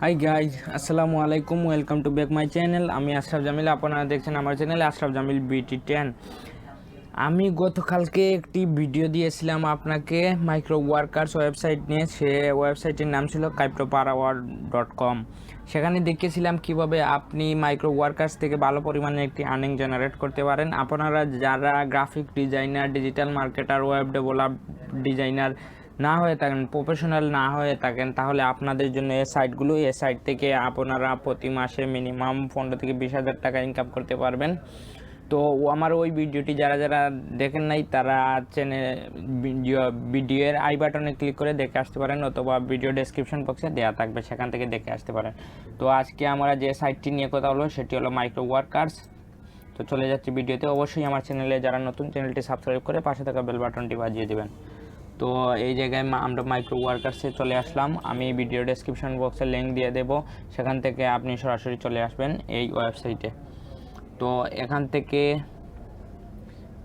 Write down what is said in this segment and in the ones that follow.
Hi guys, আসসালামু আলাইকুম। Welcome to back my channel. আমি আশরাফ জামিল। আপনারা দেখছেন আমার চ্যানেলে আশরাফ জামিল BT10। আমি গতকালকে একটি ভিডিও দিয়েছিলাম আপনাকে মাইক্রো ওয়ার্কার্স ওয়েবসাইট নিয়ে। সে ওয়েবসাইটের নাম ছিল cryptopower.com। সেখানে দেখিয়েছিলাম কিভাবে আপনি মাইক্রো ওয়ার্কার্স থেকে ভালো পরিমাণে একটি আর্নিং জেনারেট করতে পারেন। আপনারা যারা graphic designer, digital marketer, web develop designer না হয়ে থাকেন, প্রফেশনাল না হয়ে থাকেন, তাহলে আপনাদের জন্য এই সাইট থেকে আপনারা প্রতি মাসে মিনিমাম 15 থেকে 20,000 টাকা ইনকাম করতে পারবেন। তো আমার ওই ভিডিওটি যারা যারা দেখেন নাই তারা ভিডিওর আই বাটনে ক্লিক করে দেখে আসতে পারেন, অথবা ভিডিও ডেসক্রিপশন বক্সে দেওয়া থাকবে, সেখান থেকে দেখে আসতে পারেন। তো আজকে আমরা যে সাইটটি নিয়ে কথা হলো সেটি হলো মাইক্রো ওয়ার্কার্স। তো চলে যাচ্ছি ভিডিওতে। অবশ্যই আমার চ্যানেলে যারা নতুন, চ্যানেলটি সাবস্ক্রাইব করে পাশে থাকা বেল বাটনটি বাজিয়ে দেবেন। তো এই জায়গায় আমরা মাইক্রো ওয়ার্কার্সে চলে আসলাম। আমি ভিডিও ডেসক্রিপশন বক্সে লিঙ্ক দিয়ে দেব, সেখান থেকে আপনি সরাসরি চলে আসবেন এই ওয়েবসাইটে। তো এখান থেকে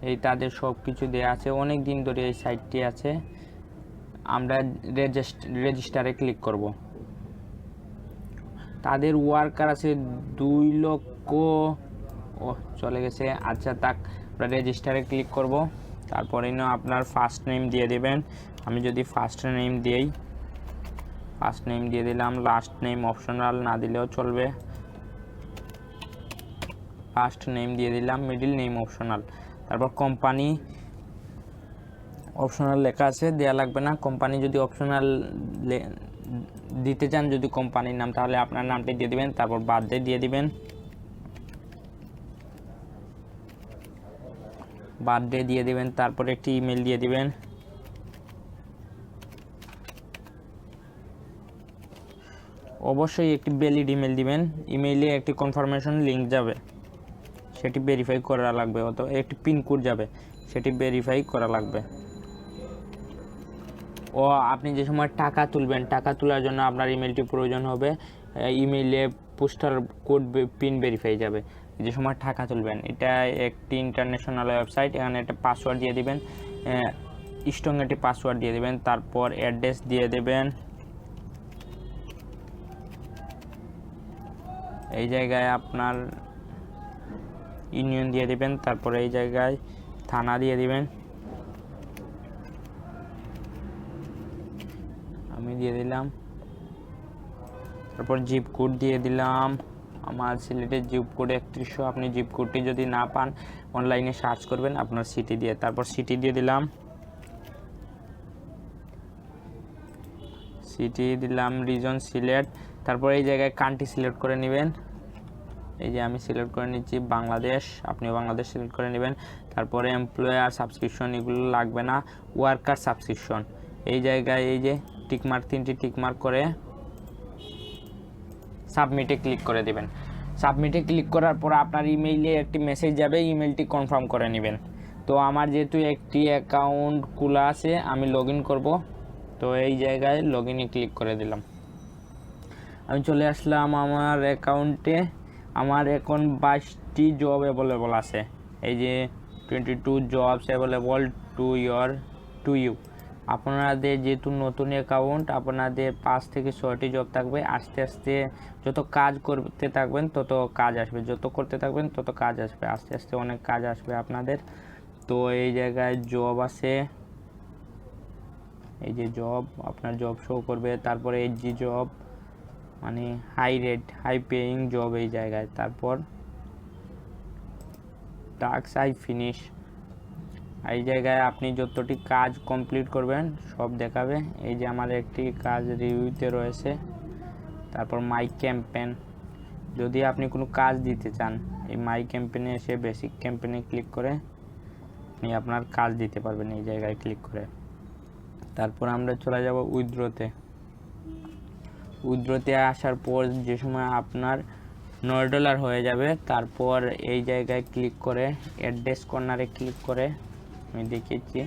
এই তাদের সব কিছু দেওয়া আছে, অনেক দিন ধরে এই সাইটটি আছে। আমরা রেজিস্টারে ক্লিক করব। তাদের ওয়ার্কার আছে 2 লক্ষ। ও চলে গেছে, আচ্ছা তাক, আমরা রেজিস্টারে ক্লিক করব। তারপরে আপনার ফার্স্ট নেম দিয়ে দেবেন। আমি যদি ফার্স্ট নেম দিই, ফার্স্ট নেম দিয়ে দিলাম। লাস্ট নেম অপশনাল, না দিলেও চলবে। ফার্স্ট নেম দিয়ে দিলাম, মিডল নেম অপশনাল। তারপর কোম্পানি অপশনাল লেখা আছে, দেওয়া লাগবে না। কোম্পানি যদি অপশনাল দিতে চান, যদি কোম্পানির নাম, তাহলে আপনার নামটি দিয়ে দিবেন। তারপর বার্থডে দিয়ে দিবেন, বার্থডে দিয়ে দিবেন। তারপর একটি ইমেল দিয়ে দিবেন। অবশ্যই একটি ভ্যালিড ইমেল দিবেন। ইমেইলে একটি কনফার্মেশন লিঙ্ক যাবে, সেটি ভেরিফাই করা লাগবে। অথবা একটি পিন কোড যাবে, সেটি ভেরিফাই করা লাগবে। ও আপনি যে সময় টাকা তুলবেন, টাকা তোলার জন্য আপনার ইমেলটি প্রয়োজন হবে। ইমেইলে পোস্টাল কোড পিন ভেরিফাই যাবে যে সময় টাকা তুলবেন। এটা একটি ইন্টারন্যাশনাল ওয়েবসাইট। এখানে একটা পাসওয়ার্ড দিয়ে দিবেন, স্ট্রং একটি পাসওয়ার্ড দিয়ে দিবেন। তারপর অ্যাড্রেস দিয়ে দেবেন। এই জায়গায় আপনার ইউনিয়ন দিয়ে দিবেন। তারপর এই জায়গায় থানা দিয়ে দিবেন। আমি দিয়ে দিলাম। তারপর জিপ কোড দিয়ে দিলাম। আমার সিলেটের জিপ কোড 3100। আপনি জিপ কোডটি যদি না পান, অনলাইনে সার্চ করবেন আপনার সিটি দিয়ে। তারপর সিটি দিয়ে দিলাম, সিটি দিলাম, রিজন সিলেট। তারপর এই জায়গায় কান্ট্রি সিলেক্ট করে নেবেন। এই যে আমি সিলেক্ট করে নিচ্ছি বাংলাদেশ, আপনিও বাংলাদেশ সিলেক্ট করে নেবেন। তারপরে এমপ্লয়ার সাবস্ক্রিপশন এগুলো লাগবে না, ওয়ার্কার সাবস্ক্রিপশন। এই জায়গায় এই যে টিকমার্ক, 3টি টিকমার্ক করে সাবমিটে ক্লিক করে দেবেন। সাবমিটে ক্লিক করার পর আপনার ইমেইলে একটি মেসেজ যাবে, ইমেলটি কনফার্ম করে নেবেন। তো আমার যেহেতু একটি অ্যাকাউন্ট খোলা আছে, আমি লগ ইন করবো। তো এই জায়গায় লগ ইনে ক্লিক করে দিলাম। আমি চলে আসলাম আমার অ্যাকাউন্টে। আমার এখন 22টি জব অ্যাভেলেবল আছে। এই যে 22 জবস অ্যাভেলেবল টু ইউ। আপনাদের যেহেতু নতুন অ্যাকাউন্ট, আপনাদের 5 থেকে 6টি জব থাকবে। আস্তে আস্তে যত কাজ করতে থাকবেন তত কাজ আসবে, যত করতে থাকবেন তত কাজ আসবে। আস্তে আস্তে অনেক কাজ আসবে আপনাদের। তো এই জায়গায় জব আছে, এই যে জব, আপনার জব শো করবে। তারপরে এই যে জব মানে হাই পেইং জব এই জায়গায়। তারপর টাস্ক আই ফিনিশ, এই জায়গায় আপনি যতটি কাজ কমপ্লিট করবেন সব দেখাবে। এই যে আমার একটি কাজ রিভিউতে রয়েছে। তারপর মাই ক্যাম্পেন, যদি আপনি কোনো কাজ দিতে চান, এই মাই ক্যাম্পেনে এসে বেসিক ক্যাম্পেনে ক্লিক করে আপনি আপনার কাজ দিতে পারবেন এই জায়গায় ক্লিক করে। তারপর আমরা চলে যাব উইথড্রতে আসার পর যে সময় আপনার $9 হয়ে যাবে, তারপর এই জায়গায় ক্লিক করে অ্যাড্রেস কর্নারে ক্লিক করে, আমি দেখিয়েছি,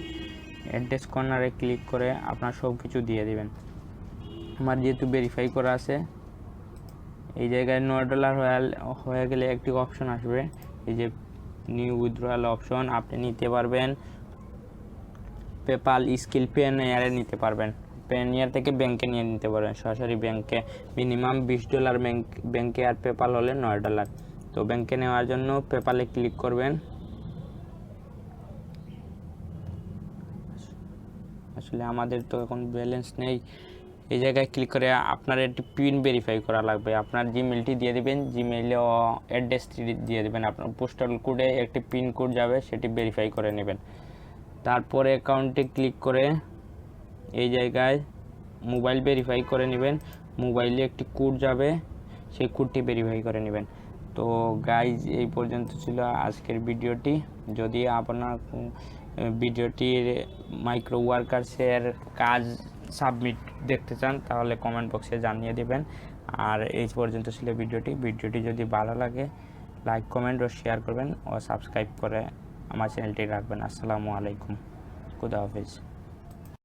অ্যাড্রেস কর্নারে ক্লিক করে আপনার সব কিছু দিয়ে দিবেন। আমার যেহেতু ভেরিফাই করা আছে, এই জায়গায় $9 হয়ে গেলে একটি অপশন আসবে, এই যে নিউ উইথড্রয়াল অপশন। আপনি নিতে পারবেন পেপাল, স্কিল পে, এয়ারে নিতে পারবেন। পেনিয়ার থেকে ব্যাংকে নিয়ে নিতে পারেন, সরাসরি ব্যাংকে। মিনিমাম $20 ব্যাংকে, আর পেপাল হলে $9। তো ব্যাংকে নেওয়ার জন্য পেপালে ক্লিক করবেন। আসলে আমাদের তো এখন ব্যালেন্স নেই। এই জায়গায় ক্লিক করে আপনার একটি পিন ভেরিফাই করা লাগবে। আপনার জিমেলটি দিয়ে দিবেন, জিমেইলে অ্যাড্রেসটি দিয়ে দিবেন। আপনার পোস্টাল কোডে একটি পিন কোড যাবে, সেটি ভেরিফাই করে নেবেন। তারপরে অ্যাকাউন্টে ক্লিক করে এই জায়গায় মোবাইল ভেরিফাই করে নেবেন। মোবাইলে একটি কোড যাবে, সেই কোডটি ভেরিফাই করে নেবেন। তো গাইজ, এই পর্যন্ত ছিল আজকের ভিডিওটি। যদি আপনার ভিডিওটির মাইক্রো ওয়ার্কার্সের কাজ সাবমিট দেখতে চান তাহলে কমেন্ট বক্সে জানিয়ে দেবেন। আর এই পর্যন্ত ছিল ভিডিওটি যদি ভালো লাগে লাইক, কমেন্ট ও শেয়ার করবেন ও সাবস্ক্রাইব করে আমার চ্যানেলটি রাখবেন। আসসালামু আলাইকুম, খুদা হাফেজ।